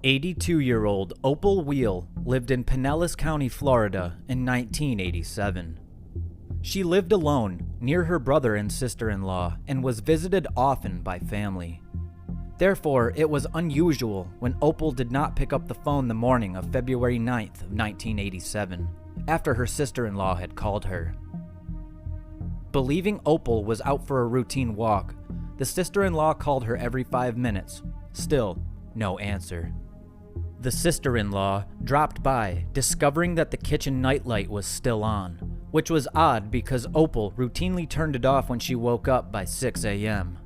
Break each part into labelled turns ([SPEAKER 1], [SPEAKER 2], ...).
[SPEAKER 1] 82-year-old Opal Weil lived in Pinellas County, Florida in 1987. She lived alone near her brother and sister-in-law and was visited often by family. Therefore, it was unusual when Opal did not pick up the phone the morning of February 9th of 1987, after her sister-in-law had called her. Believing Opal was out for a routine walk, the sister-in-law called her every 5 minutes. Still, no answer. The sister-in-law dropped by, discovering that the kitchen nightlight was still on, which was odd because Opal routinely turned it off when she woke up by 6 a.m.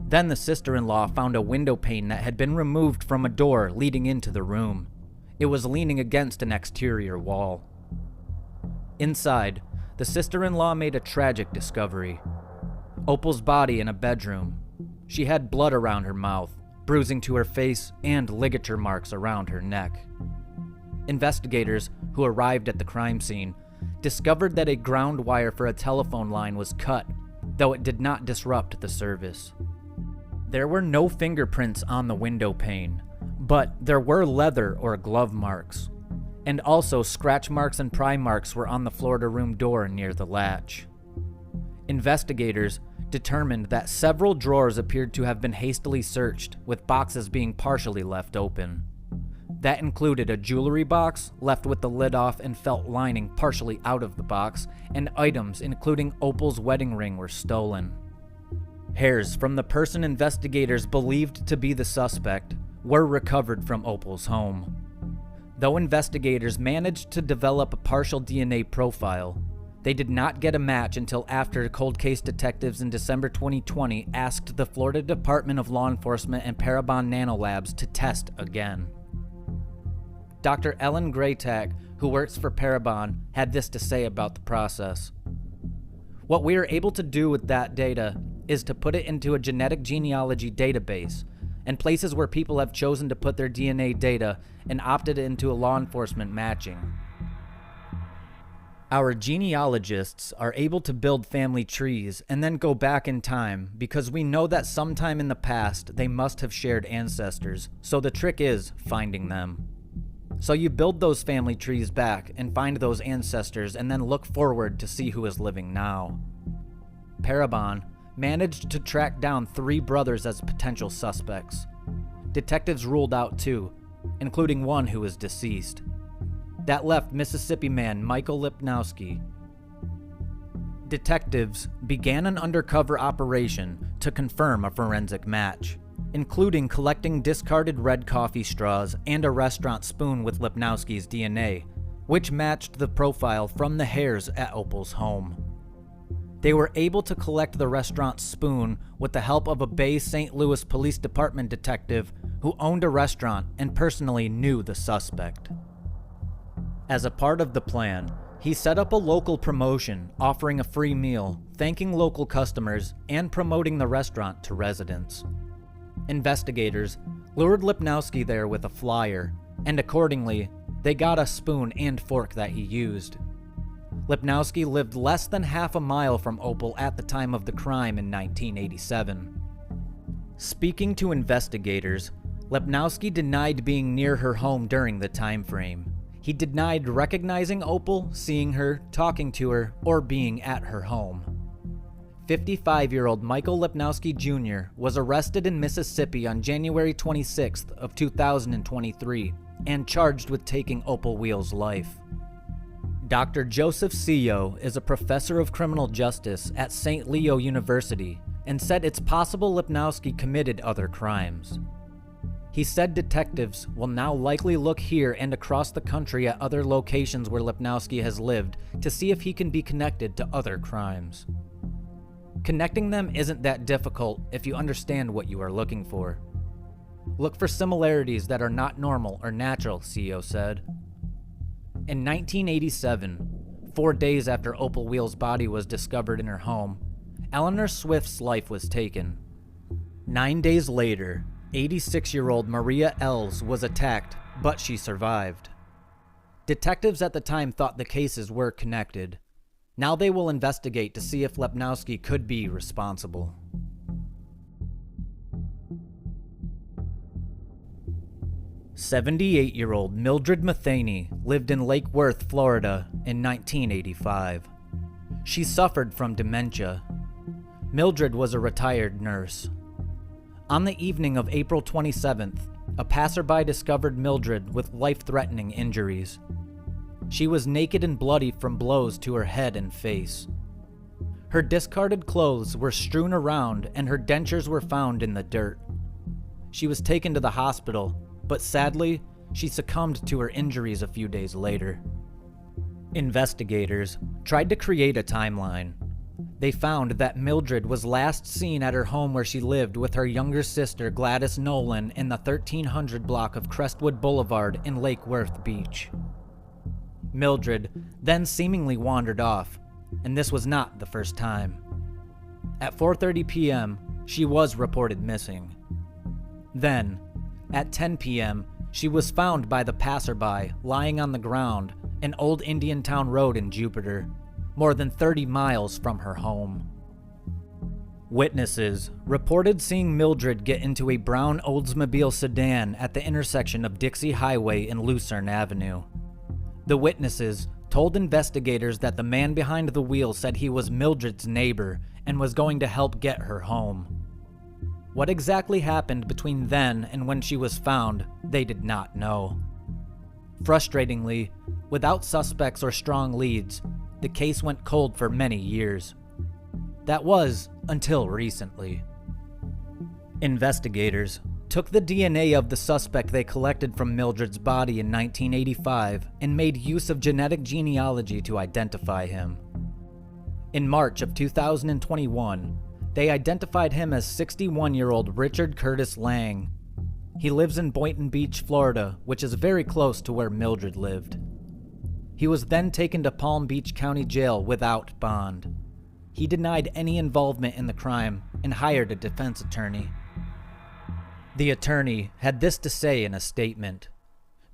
[SPEAKER 1] Then the sister-in-law found a window pane that had been removed from a door leading into the room. It was leaning against an exterior wall. Inside, the sister-in-law made a tragic discovery. Opal's body in a bedroom. She had blood around her mouth, bruising to her face, and ligature marks around her neck. Investigators who arrived at the crime scene discovered that a ground wire for a telephone line was cut, though it did not disrupt the service. There were no fingerprints on the window pane, but there were leather or glove marks, and also scratch marks and pry marks were on the Florida room door near the latch. Investigators determined that several drawers appeared to have been hastily searched, with boxes being partially left open. That included a jewelry box left with the lid off and felt lining partially out of the box, and items including Opal's wedding ring were stolen. Hairs from the person investigators believed to be the suspect were recovered from Opal's home. Though investigators managed to develop a partial DNA profile, they did not get a match until after cold case detectives in December 2020 asked the Florida Department of Law Enforcement and Parabon Nanolabs to test again. Dr. Ellen Graytack, who works for Parabon, had this to say about the process. What we are able to do with that data is to put it into a genetic genealogy database, and places where people have chosen to put their DNA data and opted into a law enforcement matching. Our genealogists are able to build family trees and then go back in time because we know that sometime in the past they must have shared ancestors, so the trick is finding them. So you build those family trees back and find those ancestors and then look forward to see who is living now. Parabon managed to track down 3 brothers as potential suspects. Detectives ruled out 2, including one who is deceased. That left Mississippi man Michael Lipnowski. Detectives began an undercover operation to confirm a forensic match, including collecting discarded red coffee straws and a restaurant spoon with Lipnowski's DNA, which matched the profile from the hairs at Opal's home. They were able to collect the restaurant spoon with the help of a Bay St. Louis Police Department detective who owned a restaurant and personally knew the suspect. As a part of the plan, he set up a local promotion offering a free meal, thanking local customers, and promoting the restaurant to residents. Investigators lured Lipnowski there with a flyer, and accordingly, they got a spoon and fork that he used. Lipnowski lived less than half a mile from Opal at the time of the crime in 1987. Speaking to investigators, Lipnowski denied being near her home during the time frame. He denied recognizing Opal, seeing her, talking to her, or being at her home. 55-year-old Michael Lipnowski Jr. was arrested in Mississippi on January 26th of 2023 and charged with taking Opal Weil's life. Dr. Joseph Seo is a professor of criminal justice at St. Leo University and said it's possible Lipnowski committed other crimes. He said detectives will now likely look here and across the country at other locations where Lipnowski has lived to see if he can be connected to other crimes. Connecting them isn't that difficult if you understand what you are looking for. Look for similarities that are not normal or natural, Seo said. In 1987, 4 days after Opal Weil's body was discovered in her home, Eleanor Swift's life was taken. 9 days later, 86-year-old Maria Els was attacked, but she survived. Detectives at the time thought the cases were connected. Now they will investigate to see if Lipnowski could be responsible. 78-year-old Mildred Matheny lived in Lake Worth, Florida in 1985. She suffered from dementia. Mildred was a retired nurse. On the evening of April 27th, a passerby discovered Mildred with life-threatening injuries. She was naked and bloody from blows to her head and face. Her discarded clothes were strewn around and her dentures were found in the dirt. She was taken to the hospital, but sadly, she succumbed to her injuries a few days later. Investigators tried to create a timeline. They found that Mildred was last seen at her home where she lived with her younger sister Gladys Nolan in the 1300 block of Crestwood Boulevard in Lake Worth Beach. Mildred then seemingly wandered off, and this was not the first time. At 4:30 p.m., she was reported missing. Then, at 10 p.m., she was found by the passerby lying on the ground in Old Indian Town Road in Jupiter, more than 30 miles from her home. Witnesses reported seeing Mildred get into a brown Oldsmobile sedan at the intersection of Dixie Highway and Lucerne Avenue. The witnesses told investigators that the man behind the wheel said he was Mildred's neighbor and was going to help get her home. What exactly happened between then and when she was found, they did not know. Frustratingly, without suspects or strong leads, the case went cold for many years. That was until recently. Investigators took the DNA of the suspect they collected from Mildred's body in 1985 and made use of genetic genealogy to identify him. In March of 2021, they identified him as 61-year-old Richard Curtis Lang. He lives in Boynton Beach, Florida, which is very close to where Mildred lived. He was then taken to Palm Beach County Jail without bond. He denied any involvement in the crime and hired a defense attorney. The attorney had this to say in a statement: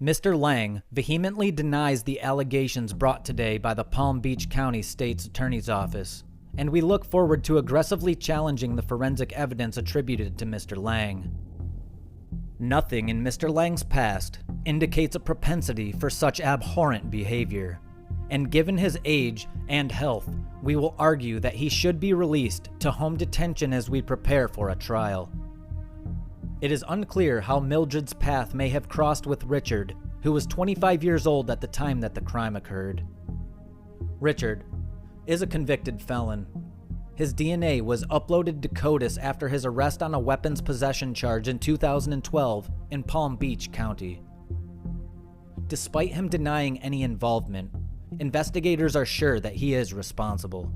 [SPEAKER 1] Mr. Lang vehemently denies the allegations brought today by the Palm Beach County State's Attorney's Office, and we look forward to aggressively challenging the forensic evidence attributed to Mr. Lang. Nothing in Mr. Lang's past indicates a propensity for such abhorrent behavior, and given his age and health, we will argue that he should be released to home detention as we prepare for a trial. It is unclear how Mildred's path may have crossed with Richard, who was 25 years old at the time that the crime occurred. Richard is a convicted felon. His DNA was uploaded to CODIS after his arrest on a weapons possession charge in 2012 in Palm Beach County. Despite him denying any involvement, investigators are sure that he is responsible.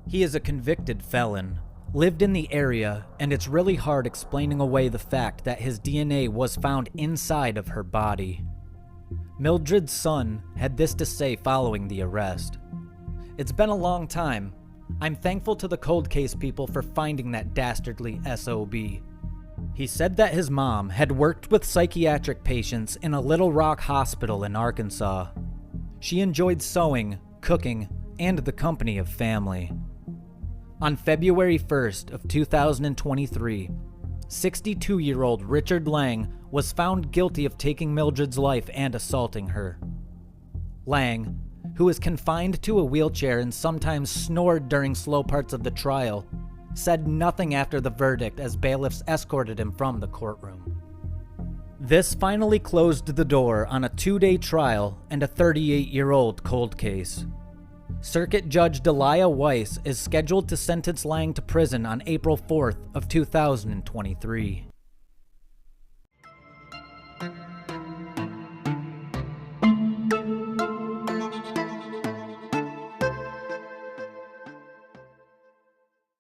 [SPEAKER 1] He is a convicted felon, lived in the area, and it's really hard explaining away the fact that his DNA was found inside of her body. Mildred's son had this to say following the arrest: "It's been a long time. I'm thankful to the cold case people for finding that dastardly SOB. He said that his mom had worked with psychiatric patients in a Little Rock hospital in Arkansas. She enjoyed sewing, cooking, and the company of family." On February 1st of 2023, 62-year-old Richard Lang was found guilty of taking Mildred's life and assaulting her. Lang, who was confined to a wheelchair and sometimes snored during slow parts of the trial, said nothing after the verdict as bailiffs escorted him from the courtroom. This finally closed the door on a 2-day trial and a 38-year-old cold case. Circuit Judge Delia Weiss is scheduled to sentence Lang to prison on April 4th of 2023.